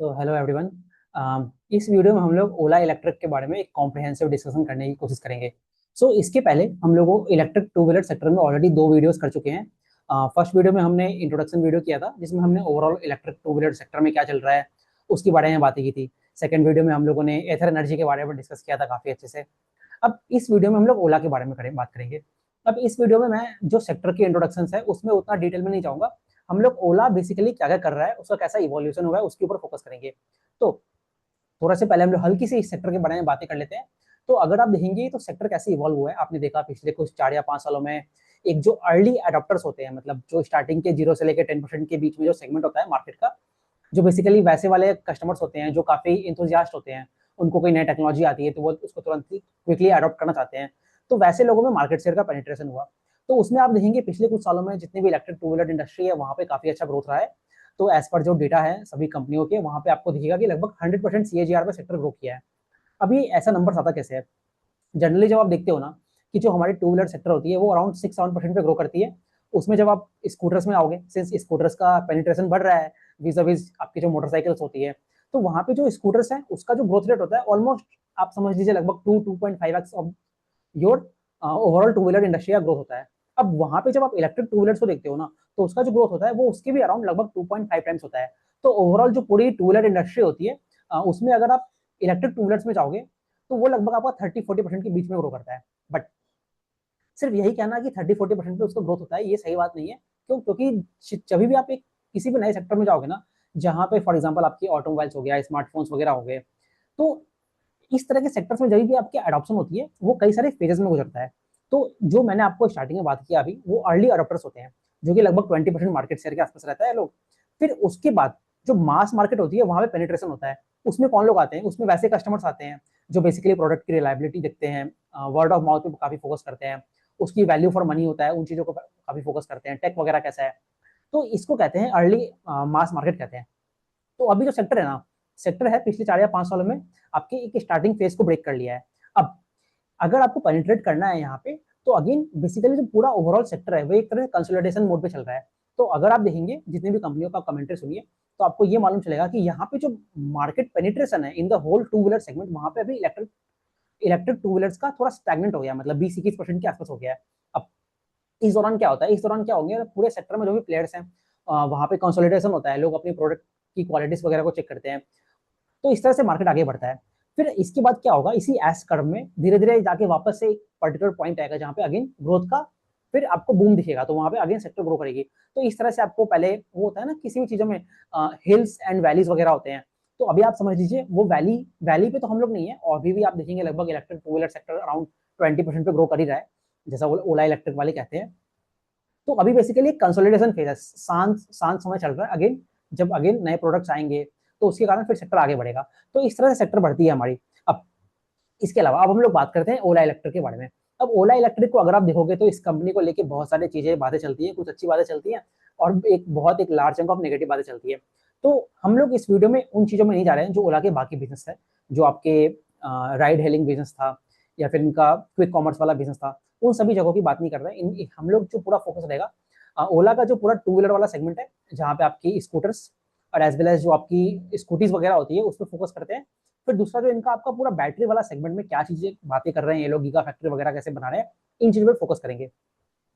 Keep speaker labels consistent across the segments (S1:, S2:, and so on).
S1: तो hello everyone. इस video में हम लोग ओला इलेक्ट्रिक के बारे में एक कॉम्प्रिहेंसिव डिस्कशन करने की कोशिश करेंगे। इसके पहले हम लोगों इलेक्ट्रिक टू व्हीलर सेक्टर में ऑलरेडी दो वीडियोस कर चुके हैं। फर्स्ट वीडियो में हमने इंट्रोडक्शन वीडियो किया था जिसमें हमने overall electric two wheeler sector में क्या चल रहा है उसके बारे में बातें की थी। सेकंड वीडियो में हम लोगों ने एथर एनर्जी के बारे में डिस्कस किया था काफी अच्छे से। अब इस वीडियो में हम लोग ओला के बारे में बात करेंगे। अब इस वीडियो में मैं जो सेक्टर की इंट्रोडक्शन है उसमें उतना डिटेल में नहीं जाऊंगा। हम लोग ओला बेसिकली क्या क्या कर रहा है, उसका कैसा इवोल्यूशन हुआ है, उसके ऊपर फोकस करेंगे। तो थोड़ा से पहले हम लोग हल्की सी इस सेक्टर के बारे में बातें कर लेते हैं। तो अगर आप देखेंगे तो सेक्टर कैसे इवॉल्व हुआ है, आपने देखा पिछले कुछ 4 या 5 सालों में एक जो अर्ली अडॉप्टर्स होते हैं, मतलब जो स्टार्टिंग के 0 से लेकर 10% के बीच में जो सेगमेंट होता है मार्केट का, जो बेसिकली वैसे वाले कस्टमर्स होते हैं जो काफी इंथुजियास्ट होते हैं। उनको कोई नई टेक्नोलॉजी आती है तो वो उसको तुरंत ही क्विकली अडॉप्ट करना चाहते हैं। तो वैसे लोगों में मार्केट शेयर का पेनिट्रेशन हुआ। तो उसमें आप देखेंगे पिछले कुछ सालों में जितनी भी इलेक्ट्रिक टू व्हीलर इंडस्ट्री है वहाँ पे काफी अच्छा ग्रोथ रहा है। तो एज पर जो डेटा है सभी कंपनियों के, वहाँ पे आपको दिखेगा कि लगभग 100% CAGR पे सेक्टर ग्रो किया है। अभी ऐसा नंबर आता कैसे है? जनरली जब आप देखते हो ना कि जो हमारी टू व्हीलर सेक्टर होती है वो अराउंड 6-7% पे ग्रो करती है। उसमें जब आप स्कूटर्स में आओगे, सिंस स्कूटर्स का पेनिट्रेशन बढ़ रहा है विज विज आपकी जो मोटरसाइकिल्स होती है, तो वहां पे जो स्कूटर्स हैं उसका जो ग्रोथ रेट होता है ऑलमोस्ट आप समझ लीजिए लगभग 2-2.5x of your overall two wheeler industry का ग्रोथ होता है। अब वहां पे जब आप इलेक्ट्रिक टू व्हीलर्स को देखते हो ना, तो उसका जो ग्रोथ होता है वो उसके भी अराउंड लगभग 2.5 टाइम्स होता है। तो ओवरऑल जो पूरी टू व्हीलर इंडस्ट्री होती है उसमें अगर आप इलेक्ट्रिक टू व्हीलर्स में जाओगे तो वो लगभग आपका 30-40% के बीच में ग्रो करता है। बट सिर्फ यही कहना कि 30-40% पे उसका ग्रोथ होता है ये सही बात नहीं है। क्यों? क्योंकि जब भी आप एक किसी भी नए सेक्टर में जाओगे ना, जहाँ पे फॉर एग्जाम्पल आपकी ऑटोमोबाइल्स हो गया, स्मार्टफोन्स वगैरह हो गए, तो इस तरह के सेक्टर्स में जब भी आपकी एडॉप्शन होती है वो कई सारे फेजेस में गुजरता है। तो जो मैंने आपको स्टार्टिंग में बात किया अभी, वो अर्ली अडॉप्टर्स होते हैं जो कि लगभग 20% मार्केट शेयर के आसपास रहता है लोग। फिर उसके बाद जो मास मार्केट होती है वहां पे पेनिट्रेशन होता है। उसमें कौन लोग आते हैं? उसमें वैसे कस्टमर्स आते हैं जो बेसिकली प्रोडक्ट की रिलायबिलिटी देखते हैं, वर्ड ऑफ माउथ पे काफी फोकस करते हैं, उसकी वैल्यू फॉर मनी होता है, उन चीजों को काफी फोकस करते हैं, टेक वगैरह कैसा है। तो इसको कहते हैं अर्ली मास मार्केट कहते हैं। तो अभी जो सेक्टर है ना, सेक्टर है पिछले 4 या 5 सालों में आपके एक स्टार्टिंग फेज को ब्रेक कर लिया है। अब अगर आपको पेनिट्रेट करना है यहाँ पे, तो अगेन बेसिकली जो पूरा ओवरऑल सेक्टर है वो एक तरह से कंसोलिडेशन मोड पे चल रहा है। तो अगर आप देखेंगे जितनी भी कंपनियों का कमेंट्री सुनिए, तो आपको ये मालूम चलेगा कि यहाँ पे जो मार्केट पेनिट्रेशन है in the whole two wheeler segment, वहां पे अभी इलेक्ट्रिक इलेक्ट्रिक टू व्हीलर्स का थोड़ा स्टैग्नेंट हो गया, मतलब 20-21% के आसपास हो गया है। अब इस दौरान क्या होता है, इस दौरान क्या होंगे पूरे सेक्टर में जो भी प्लेयर्स हैं वहां पे कंसोलिडेशन होता है, लोग अपनी प्रोडक्ट की क्वालिटीज वगैरह को चेक करते हैं। तो इस तरह से मार्केट आगे बढ़ता है। फिर इसके बाद क्या होगा, इसी एस कर्व में धीरे धीरे जाके वापस से एक पर्टिकुलर पॉइंट आएगा जहाँ पे अगेन ग्रोथ का फिर आपको बूम दिखेगा, तो वहां पे अगेन सेक्टर ग्रो करेगी। तो इस तरह से आपको पहले वो होता है ना किसी भी चीजों में हिल्स एंड वैलीज वगैरह होते हैं। तो अभी आप समझ लीजिए वो वैली वैली पे तो हम लोग नहीं है, और अभी भी आप देखेंगे लगभग electric two wheeler sector around 20% पे ग्रो कर ही रहा है, जैसा ओला इलेक्ट्रिक वाले कहते हैं। तो अभी बेसिकली कंसोलिडेशन फेज है, शांत शांत समय चल रहा है। अगेन जब अगेन नए प्रोडक्ट्स आएंगे तो उसके कारण फिर सेक्टर आगे बढ़ेगा। तो इस तरह से सेक्टर बढ़ती है हमारी। अब इसके अलावा अब हम लोग बात करते हैं ओला इलेक्ट्रिक के बारे में। अब ओला इलेक्ट्रिक को अगर आप देखोगे तो इस कंपनी को लेके बहुत सारी चीजें बातें चलती हैं, कुछ अच्छी बातें चलती हैं और एक लार्ज चंक ऑफ नेगेटिव बातें चलती है। तो हम लोग इस वीडियो में उन चीजों में नहीं जा रहे हैं जो ओला के बाकी बिजनेस है, जो आपके राइड हेलिंग बिजनेस था या फिर इनका क्विक कॉमर्स वाला बिजनेस था, उन सभी जगहों की बात नहीं कर रहे हैं। हम लोग जो पूरा फोकस रहेगा ओला का जो पूरा टू व्हीलर वाला सेगमेंट है, जहाँ पे आपकी स्कूटर्स और एज वेल एज जो आपकी स्कूटीज वगैरह होती है उस पर फोकस करते हैं। फिर दूसरा जो इनका आपका पूरा बैटरी वाला सेगमेंट में क्या चीजें बातें कर रहे हैं ये लोग, गीगा फैक्ट्री वगैरह कैसे बना रहे हैं, इन चीजों पर फोकस करेंगे।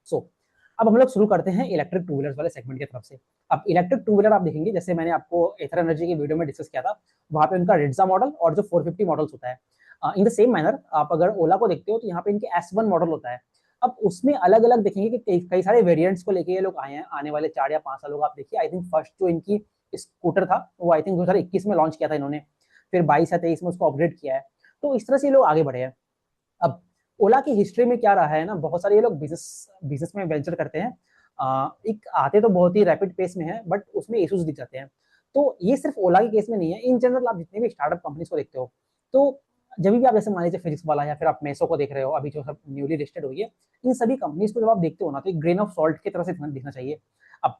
S1: सो अब हम लोग शुरू करते हैं इलेक्ट्रिक टू व्हीलर वाले सेगमेंट की तरफ से। अब इलेक्ट्रिक टू व्हीलर आप देखेंगे, जैसे मैंने आपको एथर एनर्जी की वीडियो में डिस्कस किया था, वहां पे उनका रिड्जा मॉडल और जो 450 मॉडल्स होता है। इन द सेम मैनर आप अगर ओला को देखते हो तो यहाँ पे इनके S1 मॉडल होता है। अब उसमें अलग अलग देखेंगे कि कई सारे वेरिएंट्स को लेके ये लोग आए हैं आने वाले 4 या 5 सालों का। आप देखिए आई थिंक फर्स्ट जो इनकी स्कूटर था वो आई थिंक 2021 में लॉन्च किया था इन्होंने, फिर 22 या 23 में उसको अपग्रेड किया है। तो इस तरह से ये लोग आगे बढ़े हैं। अब ओला की हिस्ट्री में क्या रहा है ना, बहुत सारे ये लोग बिजनेस बिजनेस में वेंचर करते हैं। एक आते तो बहुत ही रैपिड पेस में है बट उसमें इश्यूज दिख जाते हैं। तो ये सिर्फ ओला के केस में नहीं है, इन जनरल आप जितने भी स्टार्टअप कंपनीज को देखते हो, तो जब भी आप जैसे मान लीजिए फिजिक्स वाला या फिर आप मेसो को देख रहे हो अभी जो सब न्यूली लिस्टेड हुई है, इन सभी कंपनीज को जब आप देखते हो ना तो एक ग्रेन ऑफ सॉल्ट की तरह से दिखना चाहिए। अब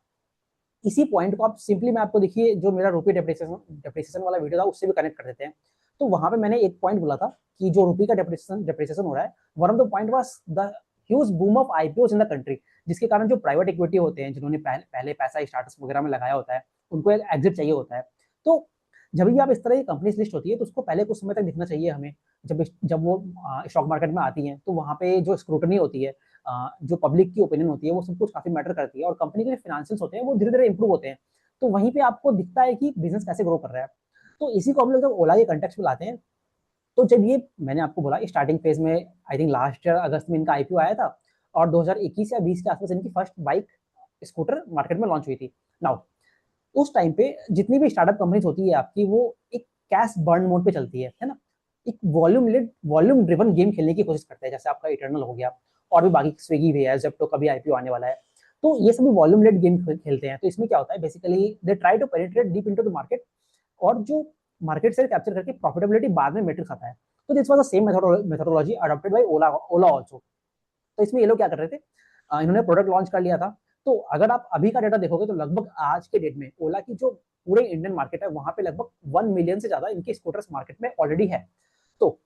S1: इसी पॉइंट को आप सिंपली मैं आपको देखिए जो मेरा रुपी डेप्रिसिएशन वाला वीडियो था उससे भी कनेक्ट कर देते हैं। तो वहां पे मैंने एक पॉइंट बोला था कि जो रुपी का डेप्रिसिएशन हो रहा है, one of the point was the huge boom of IPOs in the country, जिसके कारण जो प्राइवेट इक्विटी होते हैं जिन्होंने पहले पैसा स्टार्टअप्स वगैरह में लगाया होता है, उनको एक एग्जिट चाहिए होता है। तो जब भी आप इस तरह की कंपनीज लिस्ट होती है तो उसको पहले कुछ समय तक दिखना चाहिए हमें। जब वो स्टॉक मार्केट में आती हैं तो वहाँ पे जो स्क्रूटनी होती है, जो पब्लिक की ओपिनियन होती है, वो सब कुछ काफी मैटर करती है और कंपनी के जो फाइनेंशियल्स होते हैं वो धीरे धीरे इंप्रूव होते हैं। तो वहीं पे आपको दिखता है कि बिजनेस कैसे ग्रो कर रहा है। तो इसी को हम लोग जब ओला के कंटेक्स्ट में लाते हैं, तो जब ये मैंने आपको बोला स्टार्टिंग फेज में, आई थिंक लास्ट ईयर अगस्त में इनका आईपीओ आया था और 2021 या 20 के आसपास इनकी फर्स्ट बाइक स्कूटर मार्केट में लॉन्च हुई थी। नाउ उस टाइम पे जितनी भी स्टार्टअप कंपनीज होती है आपकी, वो एक कैश बर्न मोड पे चलती है ना। एक वॉल्यूम ड्रिवन गेम खेलने की कोशिश करते हैं, जैसे आपका इटर्नल हो गया और भी बाकी स्विगी भी है, जेप्टो का भी आईपीओ आने वाला है। तो ये सभी वॉल्यूम लेड गेम खेलते हैं। तो इसमें क्या होता है, basically they try to penetrate deep into the market और जो मार्केट से कैप्चर करके प्रॉफिटेबिलिटी बाद में मैटर खाता है। तो this was the same methodology adopted by Ola also. तो इसमें ये लोग क्या कर रहे थे, इन्होंने प्रोडक्ट लॉन्च कर लिया था। तो अगर आप अभी का डेटा देखोगे तो लगभग आज के डेट में ओला की जो पूरे इंडियन मार्केट है वहां पे लगभग 1 मिलियन से ज्यादा इनकी स्कूटर्स मार्केट में ऑलरेडी है। तो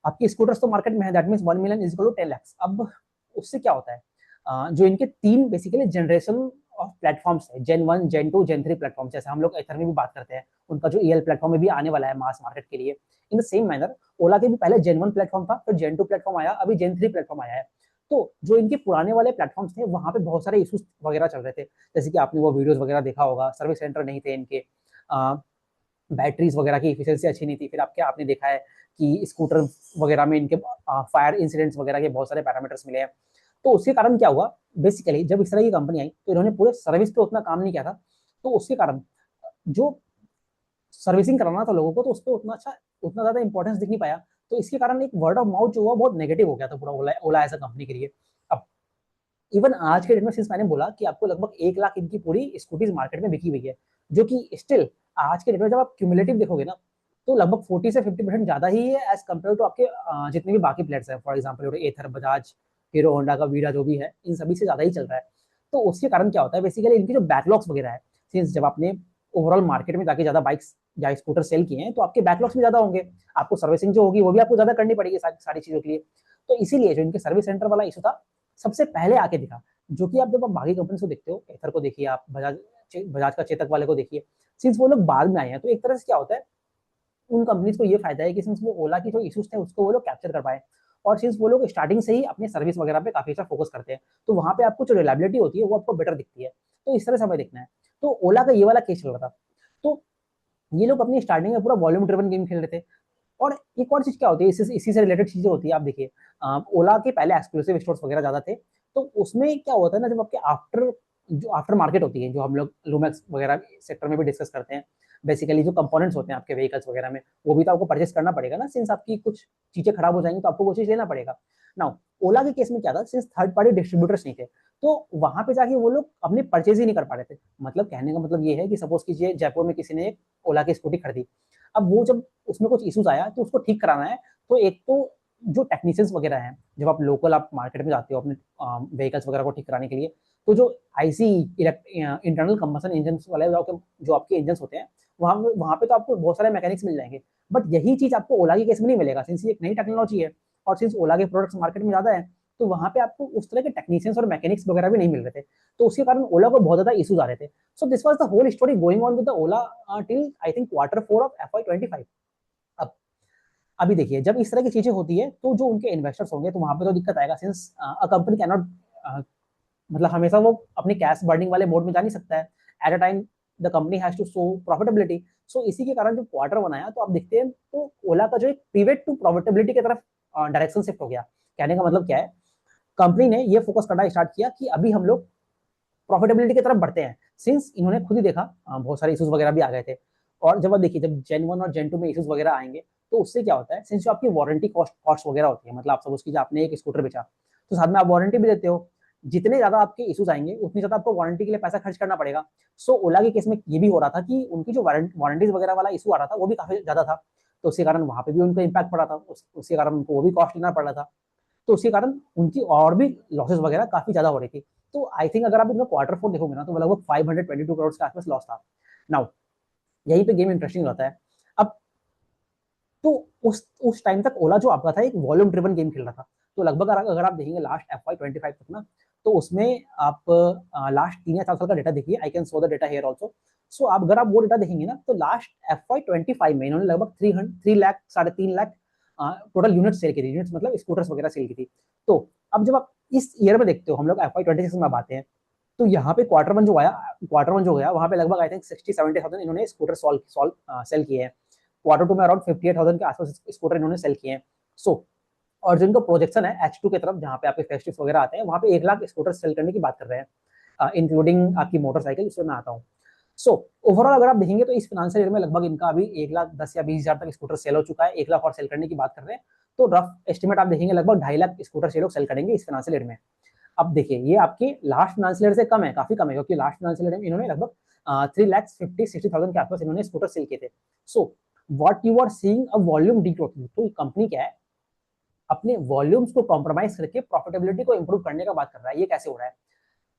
S1: आपकी स्कूटर्स तो मार्केट में है, that means 1 million is equal to 10 lakh. अब उससे क्या होता है, जो इनके तीन बेसिकली जनरेशन ऑफ प्लेटफॉर्म्स है, जेन 1, जेन 2, जेन 3 प्लेटफॉर्म, जैसे हम लोग एथर में भी बात करते हैं, उनका जो ईएल प्लेटफॉर्म में भी आने वाला है मास मार्केट के लिए। इन द सेम मैनर ओला के भी पहले जेन 1 प्लेटफॉर्म था, फिर जेन 2 प्लेटफॉर्म आया, अभी जेन 3 प्लेटफॉर्म आया है। तो जो इनके पुराने वाले प्लेटफॉर्म्स थे वहां पे बहुत सारे इश्यूज वगैरह चल रहे थे, जैसे कि आपने वो वीडियोस वगैरह देखा होगा, सर्विस सेंटर नहीं थे इनके, बैटरीज वगैरह की इफिशियंसी अच्छी नहीं थी। फिर आपने देखा है कि स्कूटर वगैरह में इनके फायर इंसिडेंट्स वगैरह के बहुत सारे पैरामीटर्स मिले हैं। तो उसके कारण क्या हुआ, बेसिकली जब इस तरह की कंपनी आई तो इन्होंने पूरे सर्विस पे उतना काम नहीं किया था। तो उसके कारण जो सर्विसिंग कराना था लोगों को, तो उस पर उतना ज्यादा इंपॉर्टेंस दिख नहीं पाया। तो इसके कारण एक वर्ड ऑफ माउथ जो हुआ बहुत नेगेटिव हो गया था पूरा ओला एज अ कंपनी के लिए। अब इवन आज के डेट में, सिंस मैंने बोला कि आपको लगभग 1 लाख इनकी पूरी स्कूटीज मार्केट में बिकी हुई है, जो कि स्टिल आज के डेट में जब आप क्यूमुलेटिव देखोगे ना, तो लगभग 40 से 50% ज्यादा ही है एज कम्पेयर टू आपके जितने भी बाकी प्लेयर्स हैं। For example Ather, Bajaj, Hero Honda का वीडा जो भी है, इन सभी से ज्यादा ही चल रहा है। तो उसके कारण क्या होता है, बेसिकली इनकी जो बैकलॉग्स वगैरह है, सिंस जब आपने ओवरऑल मार्केट में जाके ज्यादा बाइक्स या स्कूटर सेल किए हैं तो आपके बैकलॉग्स भी ज्यादा होंगे, आपको सर्विसिंग जो होगी वो भी आपको ज्यादा करनी पड़ेगी सारी चीजों के लिए। तो इसीलिए जो इनके सर्विस सेंटर वाला इशू था सबसे पहले आके दिखा, जो कि आप जब आप बाकी कंपनी को देखते हो, एथर को देखिए, आप बजाज का चेतक वाले को देखिए, सिंस वो लोग बाद में आए हैं। तो एक तरह से क्या होता है, उन कंपनीज को ये फायदा है कि सिंस वो ओला की जो इश्यूज थे उसको वो लोग कैप्चर कर पाए, और सिंस वो लोग स्टार्टिंग से ही अपने सर्विस वगैरह पे काफी अच्छा फोकस करते हैं, तो वहां पे आपको जो रिलायबिलिटी होती है वो आपको बेटर दिखती है। तो इस तरह से हमें देखना है। तो ओला का ये वाला केस चल रहा था। तो ये लोग अपनी स्टार्टिंग में पूरा वॉल्यूम ड्रिवन गेम खेल रहे थे। और एक और चीज क्या होती है, इसी से रिलेटेड चीजें होती है, आप देखिए ओला के पहले एक्सक्लूसिव स्टोर्स वगैरह ज्यादा थे। तो उसमें क्या होता है ना, जब आपके आफ्टर मार्केट होती है, जो हम लोग लूमेक्स वगैरह सेक्टर में भी डिस्कस करते हैं, बेसिकली जो कंपोनेंट्स होते हैं आपके व्हीकल्स वगैरह में, वो भी तो आपको परचेस करना पड़ेगा ना, सिंस आपकी कुछ चीजें खराब हो जाएंगी तो आपको वो चीज लेना पड़ेगा। नाउ ओला के केस में क्या था, सिंस थर्ड पार्टी डिस्ट्रीब्यूटर्स नहीं थे, तो वहां पे जाके वो लोग अपनी परचेज ही नहीं कर पा रहे थे। मतलब कहने का मतलब ये है कि सपोज कीजिए जयपुर में किसी ने ओला की स्कूटी खरीदी, अब वो जब उसमें कुछ इश्यूज आया तो उसको ठीक कराना है। तो एक तो जो टेक्नीशियंस वगैरह हैं, जब आप मार्केट में जाते हो अपने व्हीकल्स वगैरह को ठीक कराने के लिए, तो जो आईसी इंटरनल कंबशन इंजन वाले जो आपके इंजन होते हैं, वहां पे तो आपको बहुत सारे मैकेनिक्स मिल जाएंगे। बट यही चीज आपको ओला के केस में नहीं मिलेगा, सिंस ये एक नई टेक्नोलॉजी है और सिंस ओला के प्रोडक्ट्स मार्केट में ज्यादा है, तो वहां पे आपको उस तरह के टेक्नीशियंस और मैकेनिक्स वगैरह भी नहीं मिल रहे थे। तो उसके कारण ओला को बहुत ज्यादा इश्यूज आ रहे थे। So this was the whole story going on with the Ola till I think Q4 of FY 25। अब अभी देखिए, जब इस तरह की चीजें होती है तो जो उनके इन्वेस्टर्स होंगे तो वहां पे तो दिक्कत आएगा, since a company can not, मतलब हमेशा वो अपने कैश बर्निंग वाले मोड में जा नहीं सकता है। At a time the company has to show profitability. So इसी के कारण जब क्वार्टर बनाया तो आप देखते हैं तो ओला का जो एक पिवट टू प्रॉफिटेबिलिटी की तरफ डायरेक्शन शिफ्ट हो गया। कहने का मतलब क्या है, कंपनी ने ये फोकस करना स्टार्ट किया कि अभी हम लोग प्रॉफिटेबिलिटी की तरफ बढ़ते हैं, सिंस इन्होंने खुद ही देखा बहुत सारे इश्यूज वगैरह भी आ गए थे। और जब आप देखिए, जब जेन 1 और जेन 2 में इश्यूज वगैरह आएंगे तो उससे क्या होता है, सिंस जो आपकी वारंटी कॉस्ट वगैरह होती है, मतलब आप सपोज कीजिए आपने एक स्कूटर बेचा तो साथ में आप वारंटी भी देते हो, जितने ज्यादा आपके इश्यूज आएंगे उतनी ज्यादा आपको वारंटी के लिए पैसा खर्च करना पड़ेगा। सो ओला के केस में ये भी हो रहा था कि उनकी जो वारंटीज वगैरह वाला इशू आ रहा था वो भी काफी ज्यादा था। तो उसके कारण वहां पे भी उनको इम्पैक्ट पड़ा था, उसके कारण उनको वो भी कॉस्ट लेना पड़ रहा था। तो उसके कारण उनकी और भी लॉसेस वगैरह काफी ज्यादा हो रही थी। तो आई थिंक अगर आप इनका Q4 देखोगे ना तो लगभग 522 करोड़ के आसपास लॉस था। नाउ यहीं पे गेम इंटरेस्टिंग रहता है। अब तो उस टाइम तक ओला जो आपका था एक वॉल्यूम ड्रिवन गेम खेल रहा था। तो लगभग अगर आप देखेंगे लास्ट FY 25 तक ना, तो उसमें आप लास्ट 3 या 4 साल का डेटा देखिए, I can show the data here also. So आप अगर आप वो डेटा देखेंगे ना, तो लास्ट FY25 में इन्होंने लगभग 3 lakh 3.5 lakh total unit sale की थी। यूनिट्स मतलब स्कूटर्स वगैरह सेल की थी। तो अब जब आप इस ईयर में देखते हो, हम लोग FY26 में आते हैं, तो यहाँ पे क्वार्टर वन जो गया वहाँ पे लगभग आई थिंक 60-70 थाउजेंड इन्होंने स्कूटर सेल किए हैं। क्वार्टर 2 में अराउंड 58,000 के आसपास स्कूटर इन्होंने सेल किए हैं। सो और जिनका प्रोजेक्शन है H2 की तरफ, जहाँ पे आपके फेस्टिव वगैरह आते हैं, वहाँ पे 1 लाख स्कूटर सेल करने की बात कर रहे हैं, इंक्लूडिंग आपकी मोटरसाइकिल, इसमें मैं आता हूँ। सो ओवरऑल अगर आप देखेंगे तो इस फाइनेंशियल ईयर में लगभग इनका अभी 1,10,000 या 20,000 तक स्कूटर सेल हो चुका है। 1 लाख और सेल करने की बात कर रहे हैं, तो रफ एस्टिमेट आप देखेंगे लगभग 2.5 लाख स्कूटर ये लोग सेल करेंगे इस फाइनेंशियल ईयर में। अब देखिए ये आपके लास्ट फाइनेंशियल ईयर से कम है, काफी कम है, क्योंकि लास्ट फाइनेंशियल ईयर में इन्होंने लगभग 3,50,60,000 के आसपास इन्होंने स्कूटर सेल किए थे। So what you are seeing a volume degrowth. तो कंपनी क्या है, अपने वॉल्यूम्स को कॉम्प्रोमाइज करके प्रॉफिटेबिलिटी को इंप्रूव करने का बात कर रहा है। ये कैसे हो रहा है?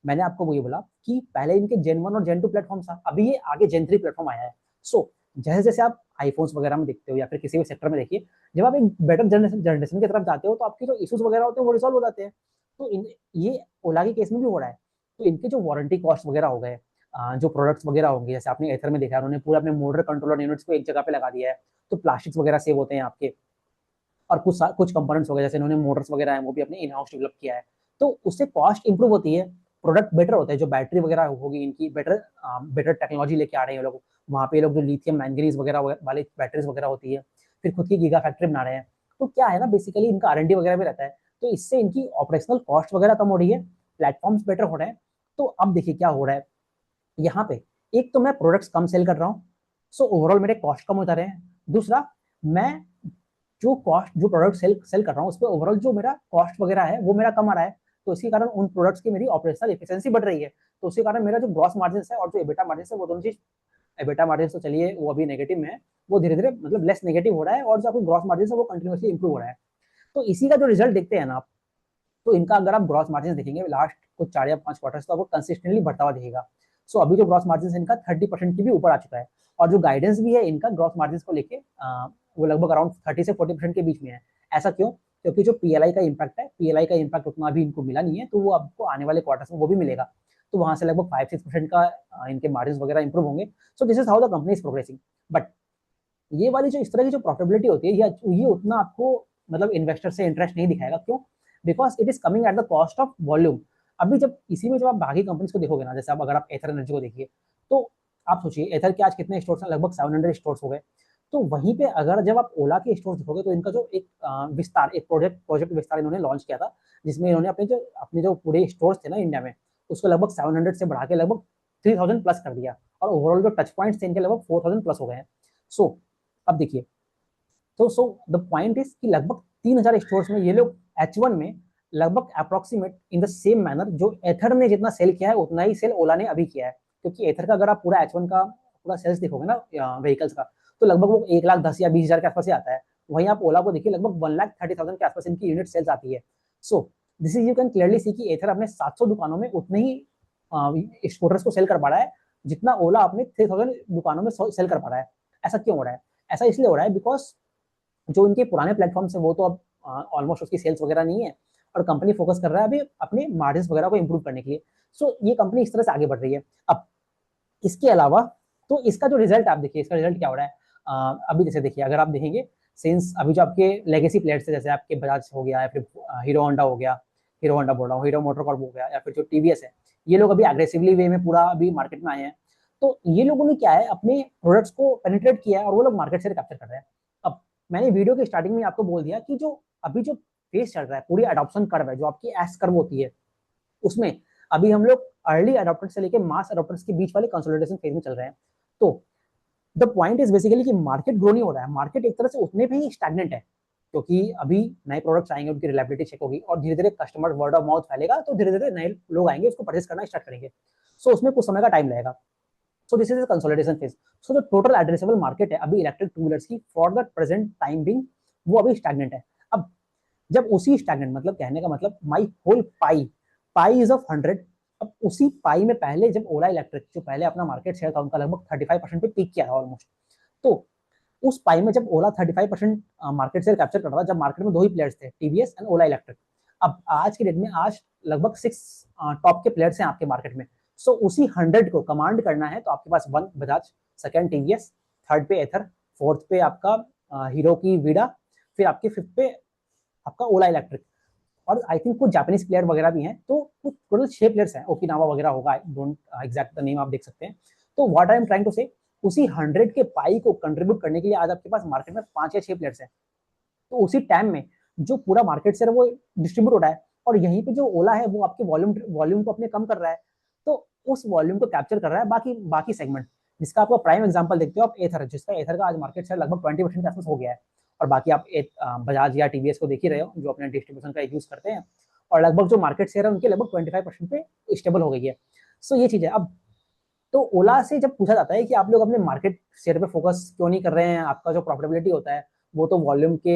S1: मैंने आपको वही बोला कि पहले इनके Gen 1 और Gen 2 प्लेटफॉर्म था, अभी ये आगे Gen 3 प्लेटफॉर्म आया है। सो जैसे जैसे आप आईफोन्स वगैरह में देखते हो या फिर किसी भी सेक्टर में देखिए, जब आप एक बेटर जनरेशन की तरफ जाते हो, तो आपके जो इश्यूज वगैरह होते हैं वो रिजॉल्व हो जाते हैं। तो ये ओला के केस में भी हो रहा है। तो इनके जो वारंटी कॉस्ट वगैरह हो गए, जो प्रोडक्ट्स वगैरह होंगे, जैसे आपने एथर में देखा, उन्होंने पूरा अपने मोटर कंट्रोलर यूनिट्स को एक जगह पे लगा दिया है, तो प्लास्टिक्स वगैरह सेव होते हैं आपके। और कुछ कंपोनेंट्स हो गए, जैसे इन्होंने मोटर्स वगैरह है वो भी अपने इन हाउस डेवलप किया है, तो उससे कॉस्ट इंप्रूव होती है, प्रोडक्ट बेटर होता है। जो बैटरी वगैरह होगी इनकी बेटर टेक्नोलॉजी लेके आ रहे हैं लोग, वहाँ पे लोग जो लिथियम मैंगनीज वगैरह वाली बैटरीज वगैरह होती है, फिर खुद की गीगा फैक्ट्री बना रहे हैं। तो क्या है ना, बेसिकली इनका R&D वगैरह भी रहता है, तो इससे इनकी ऑपरेशनल कॉस्ट वगैरह कम हो रही है, प्लेटफॉर्म्स बेटर हो रहे हैं। तो अब देखिए क्या हो रहा है यहाँ पे, एक तो मैं प्रोडक्ट्स कम सेल कर रहा हूँ, सो ओवरऑल मेरे कॉस्ट कम हो जा रहे हैं। दूसरा, मैं जो प्रोडक्ट सेल कर रहा हूँ उस पर ओवरऑल जो मेरा कॉस्ट वगैरह है वो मेरा कम आ रहा है, तो इसी कारण उन प्रोडक्ट्स की मेरी ऑपरेशनल एफिशिएंसी बढ़ रही है। तो उसी कारण मेरा जो ग्रॉस मार्जिन है और जो एबिटा मार्जिन है, वो दोनों चीज, एबिटा मार्जिन तो चलिए वो अभी नेगेटिव में है, वो धीरे धीरे मतलब लेस नेगेटिव हो रहा है, और जो आपको ग्रॉस मार्जिन है वो कंटिन्यूसली इंप्रूव हो रहा है। तो इसी का जो रिजल्ट देखते हैं ना आप, तो इनका अगर आप ग्रॉस मार्जिन देखेंगे लास्ट कुछ 4 या 5 क्वार्टर्स, तो आपको कंसिस्टेंटली बढ़ता हुआ दिखेगा। सो अभी जो ग्रॉस मार्जिन है इनका 30% की भी ऊपर आ चुका है, और जो गाइडेंस भी है इनका ग्रॉस मार्जिन को लेके वो लगभग अराउंड 30 से 40% के बीच में है। ऐसा क्यों? क्योंकि जो PLI का इम्पैक्ट है, PLI का इम्पैक्ट उतना अभी इनको मिला नहीं है, तो वो आपको आने वाले क्वार्टर्स में वो भी मिलेगा, तो वहां से लगभग 5-6% का इनके मार्जिन वगैरह इंप्रूव होंगे। सो this is how the company is progressing. But ये वाली जो इस तरह की जो प्रॉफिटेबिलिटी होती है, ये उतना आपको मतलब इन्वेस्टर से इंटरेस्ट नहीं दिखाएगा। क्यों? Because it is coming at the cost of volume. अभी जब इसी में जब आप बाकी कंपनीज को देखोगे ना, जैसे आप अगर आप एथर एनर्जी को देखिए, तो आप सोचिए एथर के आज कितने स्टोर्स हैं, लगभग 700 स्टोर्स हो गए। तो वहीं पे अगर जब आप ओला के स्टोर्स देखोगे, तो इनका जो एक विस्तार, एक प्रोजेक्ट विस्तार इन्होंने लॉन्च किया था, जिसमें इन्होंने अपने जो पूरे स्टोर्स थे ना इंडिया में, उसको लगभग 700 से बढ़ा के लगभग 3000 प्लस कर दिया, और ओवरऑल जो टच पॉइंट्स थे इनके लगभग 4000 प्लस हो गए हैं। सो अब देखिए, तो द पॉइंट इज कि लगभग 3000 स्टोर्स में ये लोग H1 में लगभग approximate in the same manner जो एथर ने जितना सेल किया है उतना ही सेल ओला ने अभी किया है। क्योंकि एथर का अगर आप पूरा H1 का पूरा सेल्स देखोगे ना व्हीकल्स का, तो लगभग वो 1,10,000 या 20,000 के आसपास ही आता है। वहीं आप ओला को देखिए, लगभग 1,30,000 के आसपास इनकी यूनिट सेल्स आती है। सो this is, you can clearly see कि एथर अपने 700 दुकानों में उतने ही स्कूटर्स को सेल कर पा रहा है जितना ओला अपने 3000 दुकानों में सेल कर पा रहा है। ऐसा क्यों हो रहा है? ऐसा इसलिए हो रहा है बिकॉज जो इनके पुराने प्लेटफॉर्म्स है वो तो अब ऑलमोस्ट उसकी सेल्स वगैरह नहीं है, और कंपनी फोकस कर रहा है अभी अपने मार्जिन वगैरह को इंप्रूव करने के लिए। सो ये कंपनी इस तरह से आगे बढ़ रही है। अब इसके अलावा, तो इसका जो रिजल्ट आप देखिए, इसका रिजल्ट क्या हो रहा है, अभी जैसे देखिए, अगर आप देखेंगे सिंस अभी जो आपके लेगेसी प्लेयर्स है, जैसे आपके बजाज हो गया, या फिर हीरो होंडा हो गया, हीरो होंडा बोल रहा हूँ, हीरो मोटर कॉर्प हो गया, या फिर जो TVS है, ये लोग अभी एग्रेसिवली वे में पूरा अभी मार्केट में आए हैं। तो ये लोगों ने क्या है, अपने प्रोडक्ट्स को पेनिट्रेट किया है, और वो लोग मार्केट शेयर कैप्चर कर रहे हैं। अब मैंने वीडियो के स्टार्टिंग में आपको बोल दिया कि जो अभी जो फेज चल रहा है, पूरी अडॉप्शन कर्व है, जो आपकी एस कर्व होती है, उसमें अभी हम लोग अर्ली अडॉप्टर्स से लेकर मास अडॉप्टर्स के बीच वाले कंसोलिडेशन फेज में चल रहे हैं। तो द पॉइंट इज बेसिकली कि मार्केट ग्रो नहीं हो रहा है, मार्केट एक तरह से उतने पे ही स्टैग्नेंट है, क्योंकि अभी नए प्रोडक्ट्स आएंगे, उनकी रिलायबिलिटी चेक होगी, और धीरे धीरे कस्टमर वर्ड ऑफ माउथ फैलेगा, तो धीरे धीरे नए लोग आएंगे, उसको परचेस करना स्टार्ट करेंगे। सो उसमें कुछ समय का टाइम लगेगा। So this is consolidation phase. So जो टोटल एड्रेसेबल मार्केट है अभी इलेक्ट्रिक टू व्हीलर्स की, for the present time being, वो अभी स्टैग्नेंट है। अब जब उसी स्टैग्नेंट, मतलब कहने का मतलब my whole pie is of 100। अब उसी पाई में पहले जब ओला इलेक्ट्रिक, जो पहले अपना मार्केट शेयर था उनका लगभग 35% पे पीक किया था ऑलमोस्ट, तो उस पाई में जब ओला 35% मार्केट शेयर कैप्चर कर रहा था, जब मार्केट में दो ही प्लेयर्स थे, TVS एंड ओला इलेक्ट्रिक, अब आज के डेट में आज लगभग 6 टॉप के प्लेयर्स हैं आपके मार्केट में। सो उसी 100 को कमांड करना है तो आपके पास 1 बजाज, सेकंड टीवीएस, थर्ड पे एथर, फोर्थ पे आपका हीरो की वीडा, फिर आपके फिफ्थ पे आपका ओला इलेक्ट्रिक, और आई थिंक कुछ जापानीज प्लेयर वगैरह भी हैं। तो कुछ टोटल 6 प्लेयर्स हैं, ओकिनावा वगैरह होगा, I don't exact the name, आप देख सकते हैं। तो what I am trying to say, उसी 100 के पाई को कंट्रीब्यूट करने के लिए आज आपके पास मार्केट में 5 या 6 प्लेयर्स हैं। तो उसी टाइम में जो पूरा मार्केट शेयर वो डिस्ट्रीब्यूट हो रहा है, और यहीं पे जो ओला है वो आपके वॉल्यूम को अपने कम कर रहा है, तो उस वॉल्यूम को कैप्चर कर रहा है बाकी बाकी सेगमेंट। जिसका आपको प्राइम एग्जांपल देखते हो आप एथर, जिसका एथर का आज मार्केट शेयर लगभग 20% के आसपास हो गया है। और बाकी आप बजाज या टीवीएस को देख ही रहे हो, जो अपने डिस्ट्रीब्यूशन का यूज करते हैं, और लगभग जो मार्केट शेयर है उनके लगभग 25% पे स्टेबल हो गई है। सो ये चीज है। अब तो ओला से जब पूछा जाता है कि आप लोग अपने मार्केट शेयर पे फोकस क्यों नहीं कर रहे हैं, आपका जो प्रॉफिटेबिलिटी होता है वो तो वॉल्यूम के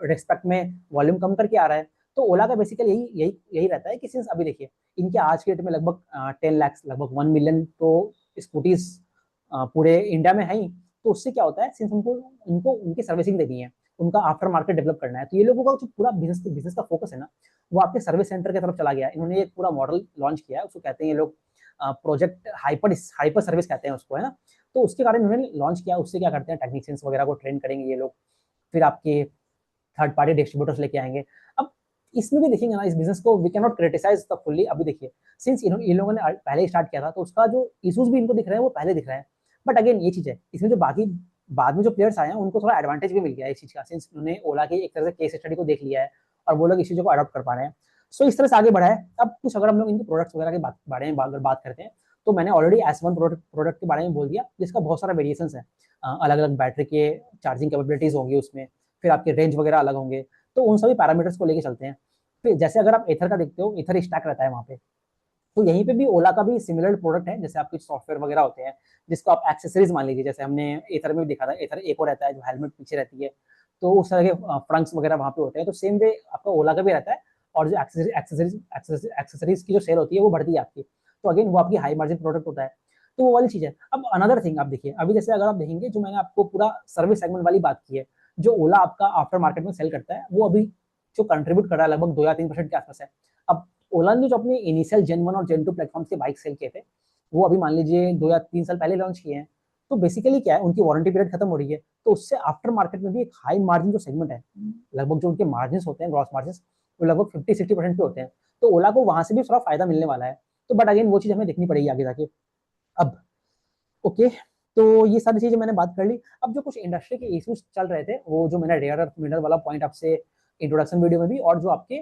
S1: रिस्पेक्ट में वॉल्यूम कम करके आ रहा है, तो ओला का बेसिकली यही यही यही रहता है कि सिंस अभी देखिए इनके आज के डेट में लगभग 10 लाख, लगभग 1 मिलियन तो स्कूटीज पूरे इंडिया में है ही। तो उससे क्या होता है, सिंस उनको उनको उनकी सर्विसिंग देनी है, उनका आफ्टर मार्केट डेवलप करना है, तो ये लोगों का जो पूरा बिजनेस का फोकस है ना, वो आपके सर्विस सेंटर की तरफ चला गया। इन्होंने एक पूरा मॉडल लॉन्च किया है, उसको कहते हैं ये लोग प्रोजेक्ट हाइपर सर्विस कहते हैं उसको, है ना। तो उसके कारण उन्होंने लॉन्च किया। उससे क्या करते हैं, टेक्नीशियंस वगैरह को ट्रेन करेंगे ये लोग, फिर आपके थर्ड पार्टी डिस्ट्रीब्यूटर्स लेके आएंगे। अब इसमें भी देखेंगे ना, इस बिजनेस को we can not criticise the fully. अभी देखिए सिंस इन लोगों ने पहले स्टार्ट किया था, तो उसका जो इशूज भी इनको दिख रहे हैं वो पहले दिख रहे हैं। बट अगेन ये चीज है, इसमें जो बाकी बाद में जो प्लेयर्स आए हैं उनको थोड़ा एडवांटेज भी मिल गया है इस चीज का, सिंस उन्होंने ओला की एक तरह से केस स्टडी को देख लिया है और वो लोग इस चीजों को अडॉप्ट कर पा रहे हैं। सो इस तरह से आगे बढ़ा है। अब कुछ अगर हम लोग इनके प्रोडक्ट्स वगैरह के बारे में अगर बात करते हैं, तो मैंने ऑलरेडी S1 प्रोडक्ट के बारे में बोल दिया, जिसका बहुत सारा वेरिएशंस है। अलग अलग बैटरी के चार्जिंग कैपेबिलिटीज होंगी उसमें, फिर आपके रेंज वगैरह अलग होंगे। तो उन सभी पैरामीटर्स को लेके चलते हैं। फिर जैसे अगर आप एथर का देखते हो, एथर स्टैक रहता है वहाँ पे, तो यहीं पे भी ओला का भी सिमिलर प्रोडक्ट है। जैसे आपके सॉफ्टवेयर वगैरह होते हैं जिसको आप एक्सेसरीज मान लीजिए, जैसे हमने एथर में भी देखा था, एथर एक और रहता है जो हेलमेट पीछे रहती है, तो उस तरह के फ्रंक्स वगैरह वहाँ पे होते हैं। तो सेम वे आपका ओला का भी रहता है, और जो एक्सेसरीज की जो सेल होती है वो बढ़ती है आपकी, तो अगेन वो आपकी हाई मार्जिन प्रोडक्ट होता है। तो वो वाली चीज है। अब अनदर थिंग आप देखिए, अभी जैसे अगर आप देखेंगे, जो मैंने आपको पूरा सर्विस सेगमेंट वाली बात की है, जो ओला आपका आफ्टर मार्केट में सेल करता है, वो अभी जो कंट्रीब्यूट कर रहा है लगभग 2 या 3% के आसपास है। अब ओला ने जो अपने इनिशियल Gen 1 और Gen 2 प्लेटफॉर्म से बाइक सेल किए थे, वो अभी मान लीजिए 2 या 3 साल पहले लॉन्च किए हैं। तो बेसिकली क्या है, उनकी वारंटी पीरियड खत्म हो रही है, तो उससे आफ्टर मार्केट में भी एक हाई मार्जिन जो सेगमेंट है, लगभग जो उनके मार्जिन होते हैं, ग्रॉस मार्जिन, वो लगभग 50-60% पे होते हैं। तो ओला को वहां से भी थोड़ा फायदा मिलने वाला है। तो बट अगेन वो चीज हमें देखनी पड़ेगी आगे जाके। अब ओके, तो ये सारी चीजें मैंने बात कर ली। अब जो कुछ इंडस्ट्री के इश्यूज चल रहे थे, वो जो मैंने रेयर अर्थ मिनरल वाला पॉइंट आपसे इंट्रोडक्शन वीडियो में भी, और जो आपके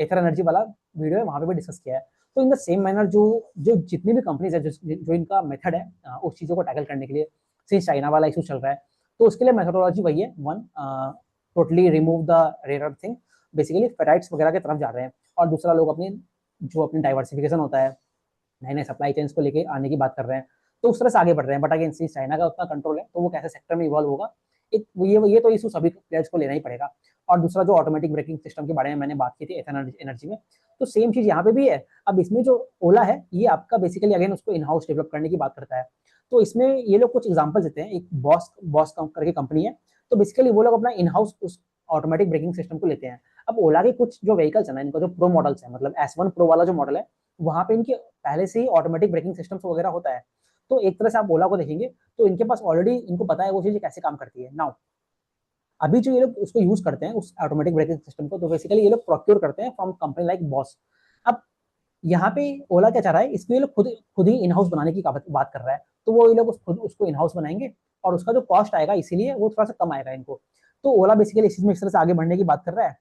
S1: एथर एनर्जी वाला वीडियो है वहां पे भी डिस्कस किया है। तो इन द सेम मैनर जो जो जितनी भी कंपनीज है, जो इनका मेथड है उस चीजों को टैकल करने के लिए, सिंस चाइना वाला इशू चल रहा है, तो उसके लिए मेथोडोलॉजी वही है। One, totally remove the rare earth thing, basically ferrites वगैरह की तरफ जा रहे हैं। और दूसरा, लोग अपनी जो अपनी डाइवर्सिफिकेशन होता है, नए नए सप्लाई चेन्स को लेके आने की बात कर रहे हैं, तो उस तरह से आगे बढ़ रहे हैं। बट अगेन सी चाइना का उतना कंट्रोल है, तो वो कैसे सेक्टर में इवॉल्व होगा, एक ये तो इशू सभी प्लेयर्स को लेना ही पड़ेगा। और दूसरा, जो ऑटोमेटिक ब्रेकिंग सिस्टम के बारे में मैंने बात की थी एथर एनर्जी में, तो सेम चीज यहाँ पे भी है। अब इसमें जो ओला है, ये आपका बेसिकली अगेन उसको इन हाउस डेवलप करने की बात करता है। तो इसमें ये लोग कुछ एग्जाम्पल देते हैं। एक बॉस करके कंपनी है, तो बेसिकली वो लोग अपना इन हाउस उस ऑटोमेटिक ब्रेकिंग सिस्टम को लेते हैं। अब ओला के कुछ जो व्हीकल्स है ना, इनका जो प्रो मॉडल्स है, मतलब S1 प्रो वाला जो मॉडल है, वहां पे इनके पहले से ही ऑटोमेटिक ब्रेकिंग सिस्टम वगैरह होता है। तो एक तरह से आप ओला को देखेंगे तो इनके पास ऑलरेडी, इनको पता है वो चीज कैसे काम करती है। नाउ अभी जो ये लोग उसको यूज करते हैं उस ऑटोमेटिक ब्रेकिंग सिस्टम को, तो बेसिकली ये लोग प्रोक्योर करते हैं फ्रॉम कंपनी लाइक बॉस। अब यहाँ पे ओला क्या चाह रहा है, इसको ये लोग खुद ही इन हाउस बनाने की बात कर रहा है। तो वो ये लोग खुद उसको इन हाउस बनाएंगे, और उसका जो कॉस्ट आएगा इसीलिए वो थोड़ा सा कम आएगा इनको। तो ओला बेसिकली इस चीज में इस तरह से आगे बढ़ने की बात कर रहा है।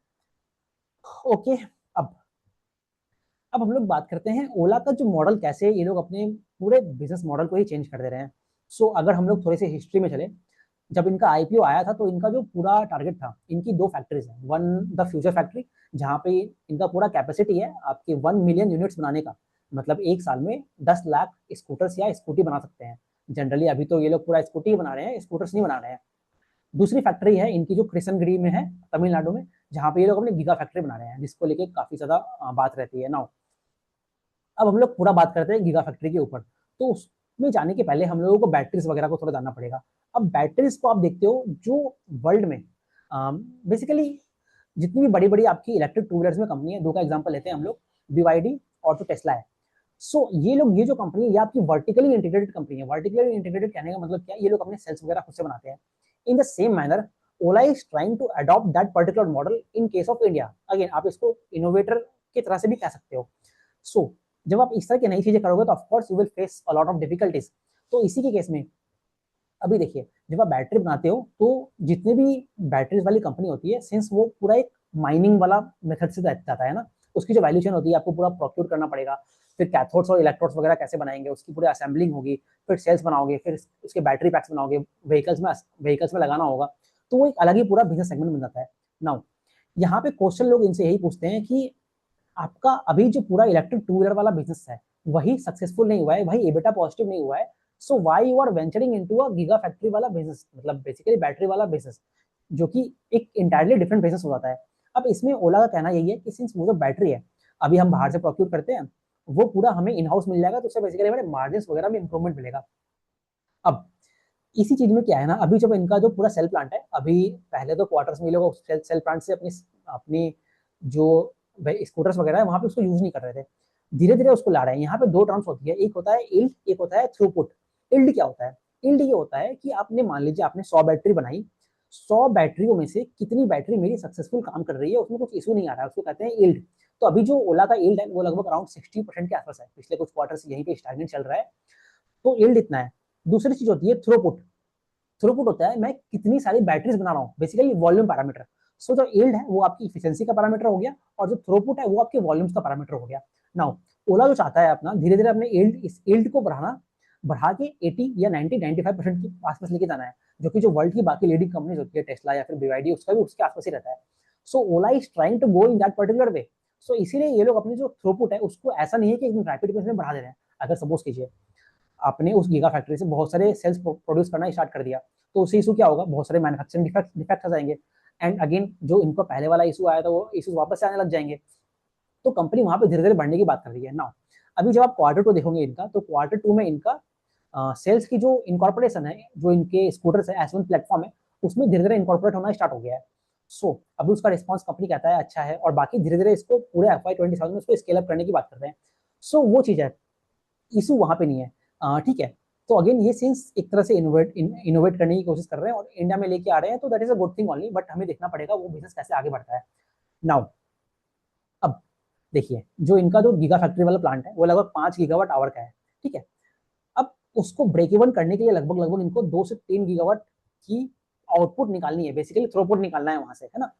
S1: ओके, अब अब हम लोग बात करते हैं ओला का जो मॉडल, कैसे ये लोग अपने पूरे बिजनेस मॉडल को ही चेंज कर दे रहे हैं। सो अगर हम लोग थोड़ी सी हिस्ट्री में चले, जब इनका आईपीओ आया था, तो इनका जो पूरा टारगेट था, इनकी 2 फैक्ट्रीज है। वन, द फ्यूचर फैक्ट्री, जहाँ पे इनका पूरा कैपेसिटी है आपके 1 मिलियन यूनिट्स बनाने का, मतलब एक साल में 10 लाख स्कूटर्स या स्कूटी बना सकते हैं। जनरली अभी तो ये लोग पूरा स्कूटी बना रहे हैं, स्कूटर्स नहीं बना रहे हैं। दूसरी फैक्ट्री है इनकी जो कृष्णगिरी में है, तमिलनाडु में, जहाँ पे ये लोग अपनी गीगा फैक्ट्री बना रहे हैं, जिसको लेके काफी ज्यादा बात रहती है। नाउ अब हम लोग पूरा बात करते हैं गीगा फैक्ट्री के ऊपर। तो उसमें जाने के पहले हम लोगों को बैटरीज वगैरह को थोड़ा जानना पड़ेगा। अब बैटरीज को आप देखते हो, जो वर्ल्ड में बेसिकली जितनी भी बड़ी बड़ी आपकी इलेक्ट्रिक टू व्हीलर्स में कंपनी है, दो का एग्जांपल लेते हैं हम लोग, BYD और जो टेस्ला है। सो ये लोग, ये जो कंपनी है ये आपकी वर्टिकली इंटीग्रेटेड कंपनी है। वर्टिकली इंटीग्रेटेड कहने का मतलब क्या है, ये लोग अपने सेल्स वगैरह खुद से बनाते हैं। In the same manner Ola is trying to adopt that particular model in case of India. Again आप इसको इनोवेटर की तरह से भी कह सकते हो। सो जब आप इस तरह की नई चीजें करोगे तो of course you will face a lot of difficulties. तो इसी के केस में अभी देखिए, जब आप बैटरी बनाते हो तो जितने भी बैटरीज वाली कंपनी होती है, सिंस वो पूरा एक माइनिंग वाला मेथड से जाता है ना, उसकी जो वैल्यू चेन होती है आपको पूरा प्रोक्योर करना पड़ेगा। फिर कैथोड्स और इलेक्ट्रोड्स वगैरह कैसे बनाएंगे, उसकी पूरी असेंबलिंग होगी, फिर सेल्स बनाओगे, फिर उसके बैटरी पैक्स बनाओगे, व्हीकल्स में लगाना होगा। तो वो एक अलग ही पूरा बिजनेस सेगमेंट बन जाता है। नाउ यहाँ पे क्वेश्चन लोग इनसे यही पूछते हैं कि आपका अभी जो पूरा इलेक्ट्रिक टू व्हीलर वाला बिजनेस है वही सक्सेसफुल नहीं हुआ है, वही एबिटा पॉजिटिव नहीं हुआ है, so why you are venturing into a giga factory वाला बिजनेस, मतलब बेसिकली बैटरी वाला बिजनेस, जो कि एक इंटायरली डिफरेंट बिजनेस हो जाता है। अब इसमें ओला का कहना यही है कि सिंस वो जो बैटरी है अभी हम बाहर से प्रोक्यूर करते हैं, वो पूरा हमें इन हाउस मिल जाएगा, तो उससे बेसिकली हमारे मार्जिन वगैरह में इंप्रूवमेंट मिलेगा। अब इसी चीज में क्या है ना, अभी जब इनका जो पूरा सेल प्लांट है, अभी पहले तो क्वार्टर्स में लोग सेल प्लांट से अपनी अपनी जो स्कूटर्स वगैरह है वहां पे उसको यूज नहीं कर रहे थे, धीरे धीरे उसको ला रहे हैं। यहाँ पे दो टर्म्स होती है, एक होता है इल्ड, एक होता है थ्रूपुट। इल्ड क्या होता है? इल्ड ये होता है कि आपने, मान लीजिए आपने 100 बैटरी बनाई, 100 बैटरियों में से कितनी बैटरी मेरी सक्सेसफुल काम कर रही है, उसमें कुछ इशू नहीं आ रहा है, उसको कहते हैं इल्ड। तो अभी जो ओला का इल्ड है वो लगभग अराउंड 60% के आसपास है, पिछले कुछ क्वार्टर से यहीं पे स्टैग्नेंट चल रहा है, तो इल्ड इतना है। दूसरी चीज होती है थ्रूपुट। थ्रूपुट होता है मैं कितनी सारी बैटरीज बना रहा हूँ, बेसिकली वॉल्यूम पैरामीटर। सो जो यील्ड है वो आपकी इफिशिएंसी का पैरामीटर हो गया, और जो थ्रूपुट है वो आपके वॉल्यूम्स का पैरामीटर हो गया। नाउ ओला जो चाहता है अपना धीरे धीरे अपने इस यील्ड को बढ़ा के 80 या 90 95% के आसपास लेके जाना है, जो कि जो वर्ल्ड की बाकी लीडिंग कंपनीज होती है, टेस्ला या फिर BYD, उसका भी उसके आसपास ही रहता है। So Ola is trying to go in that particular way. So इसीलिए ये लोग अपनी जो थ्रूपुट है उसको ऐसा नहीं है कि एकदम रैपिड पेस में बढ़ा दे रहे हैं। अगर सपोज कीजिए आपने उस गीगा फैक्ट्री से बहुत सारे सेल्स प्रोड्यूस करना स्टार्ट कर दिया, तो उससे इशू क्या होगा, बहुत सारे मैन्युफैक्चरिंग डिफेक्ट आ जाएंगे, एंड अगेन जो इनको पहले वाला इशू आया था वो इशू वापस से आने लग जाएंगे। तो कंपनी वहां पे धीरे धीरे बढ़ने की बात कर रही है ना। अभी जब आप क्वार्टर टू देखोगे इनका, तो क्वार्टर टू में इनका सेल्स की जो इनकॉर्पोरेशन है, जो इनके स्कूटर्स है, S1 प्लेटफॉर्म है, उसमें धीरे धीरे इनकॉर्पोरेट होना स्टार्ट हो गया है। सो अभी उसका रिस्पॉन्स कंपनी कहता है अच्छा है, और बाकी धीरे धीरे इसको पूरे FY27 में इसको स्केल अप करने की बात कर रहे हैं। सो वो चीज है, इशू वहां पे नहीं है। ठीक है, तो अगेन ये सिंस एक तरह से इनोवेट करने की कोशिश कर रहे हैं और इंडिया में लेके आ रहे हैं, तो that is a good thing only, but हमें देखना पड़ेगा वो बिजनेस कैसे आगे बढ़ता है। नाउ अब देखिए, जो इनका जो गीगा फैक्ट्री वाला प्लांट है वो लगभग 5 गीगावाट आवर का है। ठीक है, अब उसको ब्रेक इवन करने के लिए लगभग लगभग इनको 2 से 3 गीगावाट की आउटपुट निकालनी है, बेसिकली थ्रूपुट निकालना है वहां से, है ना।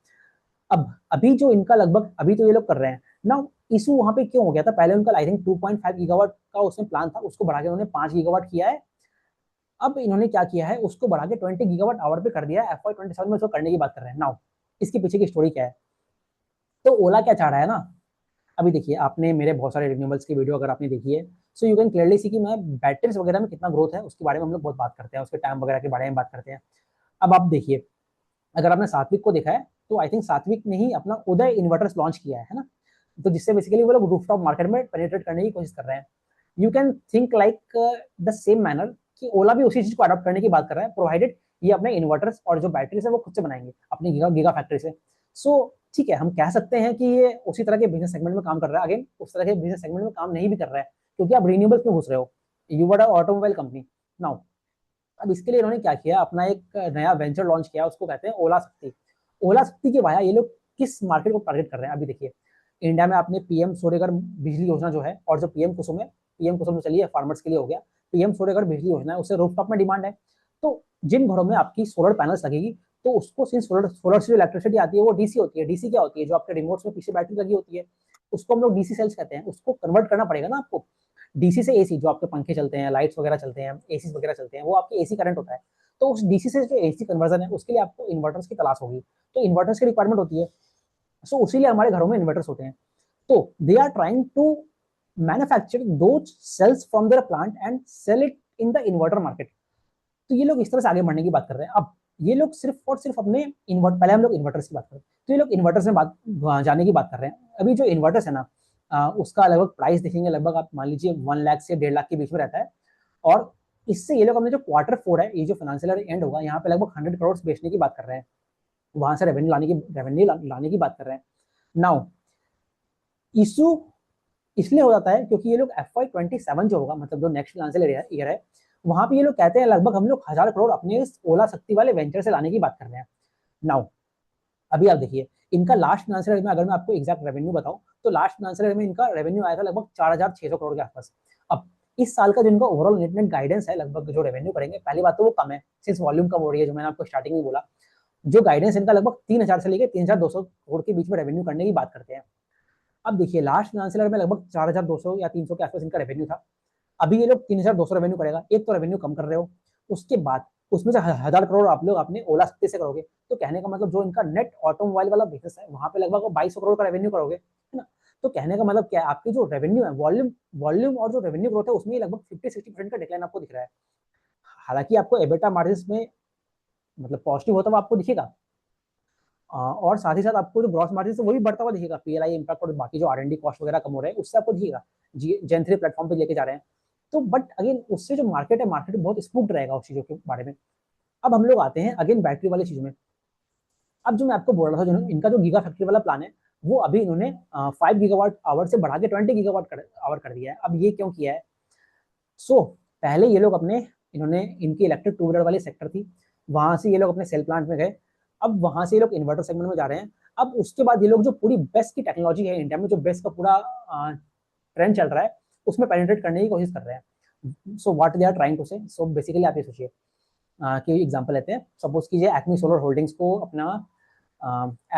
S1: अब अभी जो इनका लगभग अभी तो ये लोग कर रहे हैं ना, इशू वहां पे क्यों हो गया था, पहले उनका आई थिंक 2.5 गीगावाट का उसमें प्लान था, उसको बढ़ा के उन्होंने 5 गीगावाट किया है। अब इन्होंने क्या किया है, उसको बढ़ा के 20 गीगावाट आवर पे कर दिया है, FY27 में उसको करने की बात कर रहे हैं। नाउ इसके पीछे की स्टोरी क्या है, तो ओला क्या चाह रहा है ना, अभी देखिए आपने मेरे बहुत सारे रिन्यूएबल्स की वीडियो अगर आपने देखी है, so you can clearly see कि मैं बैटरीज वगैरह में कितना ग्रोथ है उसके बारे में हम लोग बहुत बात करते हैं, उसके टाइम वगैरह के बारे में बात करते हैं। अब आप देखिए, अगर आपने सात्विक को देखा है, तो आई थिंक सात्विक ने ही अपना उदय इन्वर्टर्स लॉन्च किया है ना, तो जिससे बेसिकली वो लोग रूफटॉप मार्केट में पेनिट्रेट करने की कोशिश कर रहे हैं। You can think like the same manner कि ओला भी उसी चीज को अडॉप्ट करने की बात कर रहा है, प्रोवाइडेड ये अपने इन्वर्टर्स और जो बैटरीज है वो खुद से बनाएंगे अपनी गीगा गीगा फैक्ट्री से। सो ठीक है, हम कह सकते हैं कि ये उसी तरह के बिजनेस सेगमेंट में काम कर रहा है, अगेन उस तरह के बिजनेस सेगमेंट में काम नहीं भी कर रहा है, क्योंकि आप रिन्यूएबल्स में घुस रहे हो, you were automobile company. Now अब इसके लिए इन्होंने क्या किया, अपना एक नया वेंचर लॉन्च किया, उसको कहते हैं ओला शक्ति। ओला शक्ति के वाया ये लोग किस मार्केट को टारगेट कर रहे हैं, अभी देखिए इंडिया में आपने PM सूर्यघर बिजली योजना जो है, और जो PM कुसुम है, PM कुसुम तो चलिए फार्मर्स के लिए हो गया, PM सूर्यघर बिजली योजना है, उससे रूफटॉप में डिमांड है। तो जिन घरों में आपकी सोलर पैनल्स लगेगी, तो उसको सिंस सोलर से जो इलेक्ट्रिसिटी आती है वो DC होती है। DC क्या होती है, जो आपके रिमोट्स में पीछे बैटरी लगी होती है, उसको हम लोग DC सेल्स कहते हैं, उसको कन्वर्ट करना पड़ेगा ना आपको। DC से AC, जो आपके पंखे चलते हैं, लाइट्स वगैरह चलते हैं, AC वगैरह चलते हैं, वो आपके AC करंट होता है। तो उस DC से जो AC कन्वर्जन है उसके लिए आपको इन्वर्टर्स की तलाश होगी, तो इन्वर्टर्स की रिक्वायरमेंट होती है। सो उसीलिए हमारे घरों में इन्वर्टर्स होते हैं। तो they are trying to manufacture those cells from their plant and sell it in the inverter market. तो ये लोग इस तरह से आगे बढ़ने की बात कर रहे हैं। अब ये लोग सिर्फ और सिर्फ अपने पहले हम लोग इन्वर्टर्स की बात करें, तो ये लोग इन्वर्टर्स में बात जाने की बात कर रहे हैं। अभी जो इन्वर्टर्स है ना, उसका लगभग प्राइस देखेंगे, लगभग आप मान लीजिए 1 लाख से 1.5 लाख के बीच में रहता है। और इससे ये लोग अपने जो Q4 है, ये जो फाइनेंशियल एंड होगा, यहाँ पे लगभग 100 करोड़ बेचने की बात कर रहे हैं। वहां से रेवेन्यू लाने की बात कर रहे हैं। नाउ इशू इसलिए हो जाता है क्योंकि ये लोग FY27 जो होगा, मतलब जो नेक्स्ट फाइनेंशियल ईयर है, वहां पे ये लोग कहते हैं लगभग हम लोग 1000 करोड़ अपने इस ओला शक्ति वाले वेंचर से लाने की बात कर रहे हैं। नाउ अभी आप देखिए, इनका लास्ट फाइनेंशियल ईयर में अगर मैं आपको एग्जैक्ट रेवेन्यू बताऊं तो लास्ट फाइनेंशियल ईयर में इनका रेवेन्यू आया था लगभग 4600 करोड़ के आसपास। अब इस साल का जो इनका ओवरऑल नेट गाइडेंस है, लगभग जो रेवेन्यू करेंगे, पहली बात तो वो कम है सिंस वॉल्यूम कम हो रही है, जो मैंने आपको स्टार्टिंग में बोला। जो गाइडेंस इनका लगभग 3000 से लेकर 3200 करोड़ के बीच में रेवेन्यू करने की बात करते हैं। अब देखिए लास्ट फाइनेंशियल ईयर में लगभग 4200 या 300 के आसपास इनका रेवेन्यू था। अभी ये लोग 3200 रेवेन्यू करेगा, एक तो रेवेन्यू कम कर रहे हो, उसके बाद उसमें से 1000 करोड़ आप लोग अपने ओला शक्ति से करोगे, तो कहने का मतलब जो इनका नेट ऑटोमोबाइल वाला बिजनेस है वहां पे लगभग 2200 करोड़ का रेवेन्यू करोगे, है ना। तो कहने का मतलब क्या है, आपकी जो रेवेन्यू है, वॉल्यूम वॉल्यूम और जो रेवेन्यू ग्रोथ है उसमें लगभग 50-60% का डिक्लाइन आपको दिख रहा है। हालांकि आपको एबिटा मार्जिन में मतलब पॉजिटिव होता हुआ आपको दिखेगा, और साथ ही साथ आपको जो ग्रॉस मार्जिन है वो भी बढ़ता हुआ दिखेगा, पीएलआई इंपैक्ट और बाकी जो आर&डी कॉस्ट वगैरह कम हो रहे हैं उससे आपको दिखेगा, जेन 3 प्लेटफॉर्म पे लेके जा रहे हैं। तो बट अगेन उससे जो मार्केट बहुत स्पूक्ड रहेगा उस चीजों के बारे में। अब हम लोग आते हैं अगेन बैटरी वाली चीजों में। अब जो मैं आपको बोल रहा था, जो इनका जो गीगा फैक्ट्री वाला प्लान है, वो अभी इन्होंने 5 गीगावाट आवर से बढ़ा के 20 गीगावाट आवर कर दिया है। अब ये क्यों किया है? पहले ये लोग इन्होंने इनकी इलेक्ट्रिक टू व्हीलर वाली सेक्टर थी, वहां से ये लोग अपने सेल प्लांट में गए। अब वहां से ये लोग इन्वर्टर सेगमेंट में जा रहे हैं। अब उसके बाद ये लोग जो पूरी बेस्ट की टेक्नोलॉजी है इंडिया में, जो बेस्ट का पूरा ट्रेंड चल रहा है, उसमें पेनिट्रेट करने की कोशिश कर रहे हैं। So what they are trying to say, so basically आप ये सोचिए कि एग्जांपल लेते हैं, सपोज कीजिए एक्मी सोलर होल्डिंग्स को अपना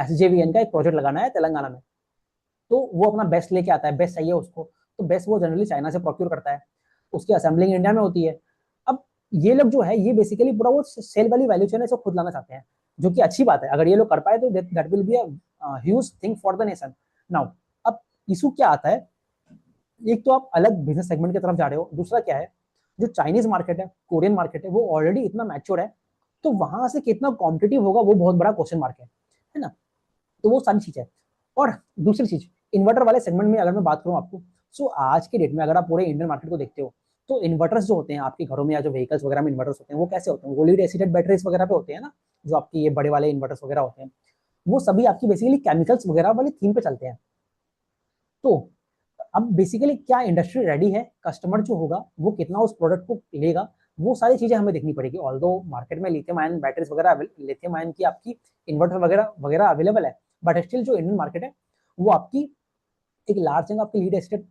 S1: SJVN का एक प्रोजेक्ट लगाना है तेलंगाना में। तो वो अपना बेस्ट लेके आता है, बेस्ट चाहिए उसको, तो बेस्ट वो जनरली चाइना से प्रोक्योर करता है, उसकी असेंबलिंग इंडिया में होती है। अब ये लोग जो है, ये बेसिकली पूरा वो सेल वाली वैल्यू चेन है खुद लाना चाहते हैं, जो कि अच्छी बात है। अगर ये लोग कर पाए तो that will be a huge thing for the nation. Now अब इशू क्या आता है, एक तो आप अलग बिजनेस सेगमेंट की तरफ जा रहे हो, दूसरा क्या है, जो चाइनीज मार्केट है, कोरियन मार्केट है, वो ऑलरेडी इतना मैच्योर है, तो वहां से कितना कॉम्पिटिटिव होगा वो बहुत बड़ा क्वेश्चन मार्क है ना। तो वो सारी चीज है। और दूसरी चीज, इन्वर्टर वाले सेगमेंट में अगर मैं बात करूं आपको, सो आज के डेट में अगर आप पूरे इंडियन मार्केट को देखते हो, तो इन्वर्टर्स जो होते हैं आपके घरों में या जो व्हीकल्स वगैरह में इन्वर्टर्स होते हैं, वो कैसे होते हैं, वो लीड एसिडेड बैटरीज वगैरह पे होते हैं ना, जो आपकी ये बड़े वाले इन्वर्टर्स वगैरह होते हैं, वो सभी आपकी बेसिकली केमिकल्स वगैरह वाली थीम पे चलते हैं। तो अब बेसिकली क्या इंडस्ट्री रेडी है, कस्टमर जो होगा वो कितना उस प्रोडक्ट को लेगा, वो सारी चीजें हमें देखनी पड़ेगी। ऑल्दो मार्केट में लिथियम आयन बैटरीज वगैरह, लिथियम आयन की आपकी इन्वर्टर वगैरह वगैरह अवेलेबल है, बट स्टिल जो इंडियन मार्केट है वो आपकी एक लार्ज जगह आपकी लीड एस्टेट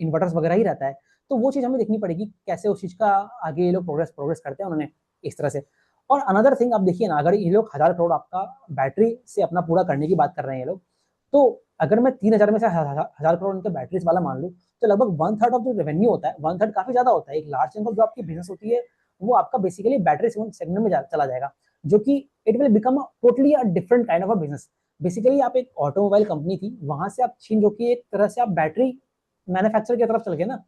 S1: इन्वर्टर्स वगैरह ही रहता है। तो वो चीज हमें देखनी पड़ेगी कैसे उस चीज का आगे ये लोग प्रोग्रेस करते हैं उन्होंने इस तरह से। और अनदर थिंग आप देखिए ना, अगर ये लोग 1000 करोड़ आपका बैटरी से अपना पूरा करने की बात कर रहे हैं ये लोग, तो अगर मैं 3000 में से 1000 करोड़ उनके बैटरीज वाला मान लूँ, तो लगभग 1/3 ऑफ जो रेवेन्यू होता है, 1/3 काफी ज्यादा होता है। एक लार्ज चंक ऑफ जो आपकी बिजनेस होती है वो आपका बेसिकली बैटरी सेगमेंट में चला जाएगा, जो कि it will become totally a different kind of a business. Basically आप एक ऑटोमोबाइल कंपनी थी, वहां से आप चीन, जो कि एक तरह से आप बैटरी मैन्युफैक्चर की तरफ चल गए ना।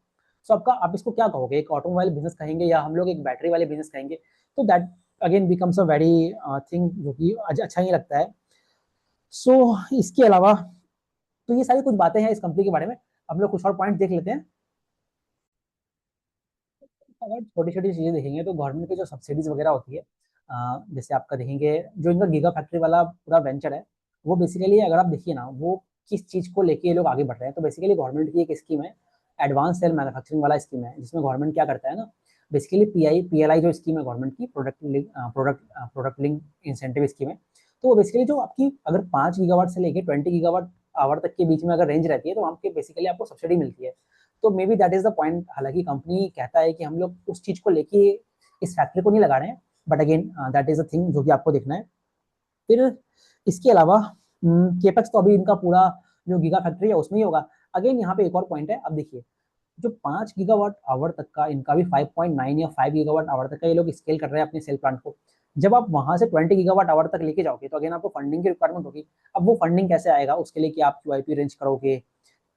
S1: सो आपका आप इसको क्या कहोगे, एक ऑटोमोबाइल बिजनेस कहेंगे या हम लोग एक बैटरी वाले बिजनेस कहेंगे? तो that again becomes a very thing जो कि अच्छा ही लगता है। सो इसके अलावा तो ये सारी कुछ बातें हैं इस कंपनी के बारे में। हम लोग कुछ और पॉइंट देख लेते हैं। अगर छोटी छोटी चीजें देखेंगे तो गवर्नमेंट की जो सब्सिडीज वगैरह होती है, जैसे आपका देखेंगे जो इनका गीगा फैक्ट्री वाला पूरा वेंचर है, वो बेसिकली अगर आप देखिए ना, वो किस चीज को लेके ये लोग आगे बढ़ रहे हैं, तो बेसिकली गवर्नमेंट की एक स्कीम है, एडवांस सेल मैन्युफैक्चरिंग वाला स्कीम है, जिसमें गवर्नमेंट क्या करता है ना, बेसिकली PLI जो स्कीम है गवर्नमेंट की, प्रोडक्ट लिंक इंसेंटिव स्कीम है। तो वो बेसिकली जो आपकी अगर 5 गीगावाट से लेके 20 गीगावाट आवर तक के बीच में अगर रेंज रहती है, तो वहाँ पे बेसिकली आपको सब्सिडी मिलती है। तो may be that is the point. हालांकि कंपनी कहता है कि हम लोग उस चीज को लेके इस फैक्ट्री को नहीं लगा रहे हैं, but again that is a thing जो कि आपको देखना है। फिर इसके अलावा केपेक्स तो अभी इनका पूरा जो गीगा फैक्ट्री है उसमें ही होगा। अगेन यहाँ पे एक और पॉइंट है, अब देखिए जो 5 गीगावाट आवर तक का इनका भी 5.9 या 5 गीगावाट आवर तक का ये लोग स्केल कर रहे हैं अपने सेल प्लांट को। जब आप वहां से 20 गीगावाट आवर तक लेके जाओगे, तो अगेन आपको फंडिंग की रिक्वायरमेंट होगी। अब वो फंडिंग कैसे आएगा, उसके लिए कि आप QIP रेंज करोगे,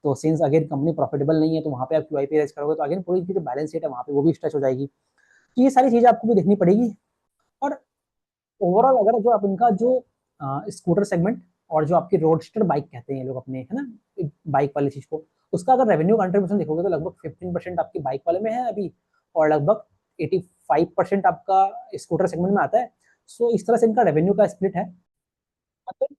S1: तो सिंस अगेन कंपनी प्रॉफिटेबल नहीं है, तो वहाँ पे आप QIP रेज करोगे, तो अगेन पूरी की जो बैलेंस शीट है वहाँ पे वो भी स्ट्रेच हो जाएगी। तो ये सारी चीजें आपको भी देखनी पड़ेगी। और ओवरऑल अगर जो आप इनका जो स्कूटर सेगमेंट और जो आपकी रोडस्टर बाइक कहते हैं ये लोग अपने, है ना, बाइक वाली चीज को, उसका अगर रेवेन्यू कंट्रीब्यूशन देखोगे तो लगभग 15% आपकी बाइक वाले में है अभी, और लगभग 85% आपका स्कूटर सेगमेंट में आता है। सो इस तरह से इनका रेवेन्यू का स्प्लिट है। अगर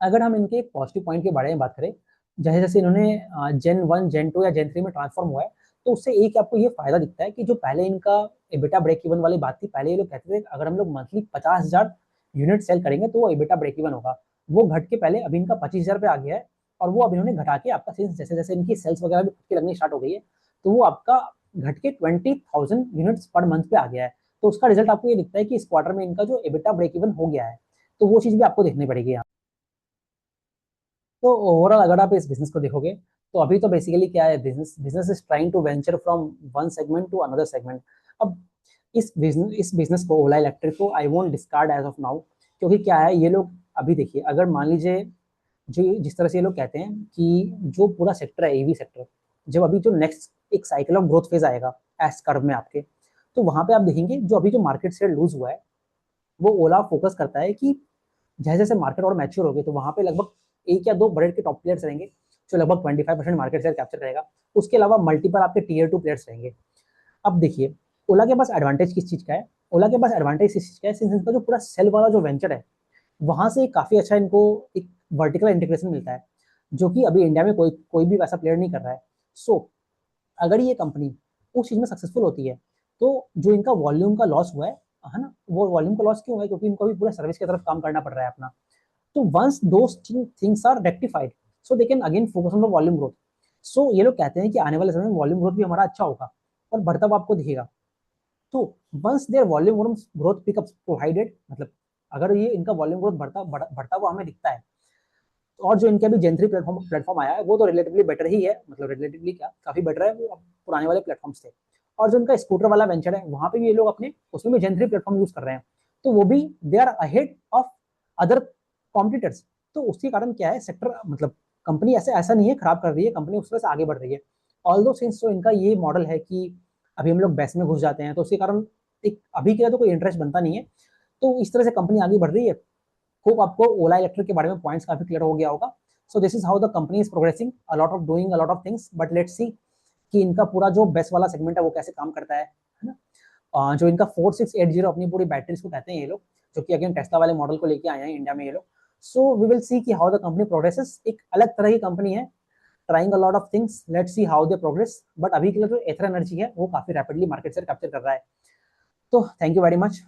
S1: अगर हम इनके एक पॉजिटिव पॉइंट के बारे में बात करें, जैसे जैसे इन्होंने जेन 1 जेन 2 या जेन 3 में ट्रांसफॉर्म हुआ है, तो उससे एक आपको ये फायदा दिखता है कि जो पहले इनका एबिटा ब्रेक इवन वाली बात थी, पहले ये लोग कहते थे अगर हम लोग मंथली 50,000 यूनिट सेल करेंगे तो वो एबिटा ब्रेक इवन होगा। वो घट के पहले अभी इनका 25,000 पे आ गया है, और वो अब इन्होंने घटा के आपका सेल्स जैसे जैसे इनकी सेल्स वगैरह भी खुद की लगनी स्टार्ट हो गई है, तो वो आपका घट के 20,000 यूनिट्स पर मंथ पे आ गया है। तो उसका रिजल्ट आपको ये दिखता है कि इस क्वार्टर में इनका जो एबिटा ब्रेक इवन हो गया है, तो वो चीज भी आपको देखनी पड़ेगी यहाँ। तो ओवरऑल अगर आप इस बिजनेस को देखोगे, तो अभी तो बेसिकली क्या है, business business is trying to venture from one segment to another segment. अब इस बिजनेस को, ओला इलेक्ट्रिक को, I won't discard as of now, क्योंकि क्या है, ये लोग अभी देखिए, अगर मान लीजिए जो जिस तरह से ये लोग कहते हैं कि जो पूरा सेक्टर है, ईवी सेक्टर, जब अभी जो नेक्स्ट एक साइकिल ऑफ ग्रोथ फेज आएगा एस कर्व में आपके, तो वहां पे आप देखेंगे जो अभी जो मार्केट शेयर लूज हुआ है, वो ओला फोकस करता है कि जैसे जैसे मार्केट और मैच्योर होगी, तो वहां पे लगभग एक या दो बड़े के टॉप प्लेयर्स रहेंगे जो लगभग 25% मार्केट शेयर कैप्चर करेगा। उसके अलावा मल्टीपल आपके टीयर 2 प्लेयर्स रहेंगे। अब देखिए, ओला के पास एडवांटेज किस चीज का है, ओला के पास एडवांटेज इस चीज का है, सिंस इनका जो पूरा सेल वाला जो वेंचर है, वहां से काफी अच्छा इनको एक वर्टिकल इंटीग्रेशन मिलता है, जो कि अभी इंडिया में कोई कोई भी वैसा प्लेयर नहीं कर रहा है। सो अगर ये कंपनी उस चीज में सक्सेसफुल होती है, तो जो इनका वॉल्यूम का लॉस हुआ है ना, वो वॉल्यूम का लॉस क्यों हुआ है, क्योंकि इनको अभी पूरा सर्विस की तरफ काम करना पड़ रहा है अपना। तो once those things are rectified, so they can again focus on the volume growth. So ये लोग कहते हैं कि आने वाले समय में वॉल्यूम ग्रोथ भी हमारा अच्छा होगा और बढ़ता हुआ आपको दिखेगा। तो once their volume growth pick up provided, मतलब अगर ये इनका वॉल्यूम ग्रोथ बढ़ता हुआ हमें दिखता है, और जो इनके अभी जेन 3 प्लेटफॉर्म आया है, वो तो रिलेटिवली बेटर ही है, मतलब रिलेटिवली क्या, काफी बेटर है, वो पुराने वाले प्लेटफॉर्म्स थे। और जो इनका स्कूटर वाला वेंचर है, वहां पे भी ये लोग अपने उसमें भी जेन 3 प्लेटफॉर्म यूज कर रहे हैं, तो वो भी they are ahead of other competitors. तो उसके कारण क्या है, सेक्टर मतलब कंपनी ऐसे ऐसा नहीं है खराब कर रही है, कंपनी उस तरह से आगे बढ़ रही है। ऑल दो सिंस जो इनका ये मॉडल है कि अभी हम लोग बेस में घुस जाते हैं, तो उसके कारण एक अभी के लिए तो कोई इंटरेस्ट बनता नहीं है। तो इस तरह से कंपनी आगे बढ़ रही है। होप आपको ओला इलेक्ट्रिक के बारे में पॉइंट्स काफी क्लियर हो गया होगा। सो this is how the company is progressing, a lot of doing a lot of things, but let's see कि इनका पूरा जो बेस्ट वाला सेगमेंट है वो कैसे काम करता है ना। जो इनका 4680 अपनी पूरी बैटरीज को कहते हैं ये लोग, जो कि अगेन टेस्ला वाले मॉडल को लेके आए हैं इंडिया में ये लोग। सो वी विल सी कि हाउ द कंपनी प्रोग्रेसेस। एक अलग तरह की कंपनी है, trying a lot of things, let's see how they progress. But अभी के लिए जो एथर एनर्जी है वो काफी रैपिडली मार्केट से कैप्चर कर रहा है। तो थैंक यू वेरी मच।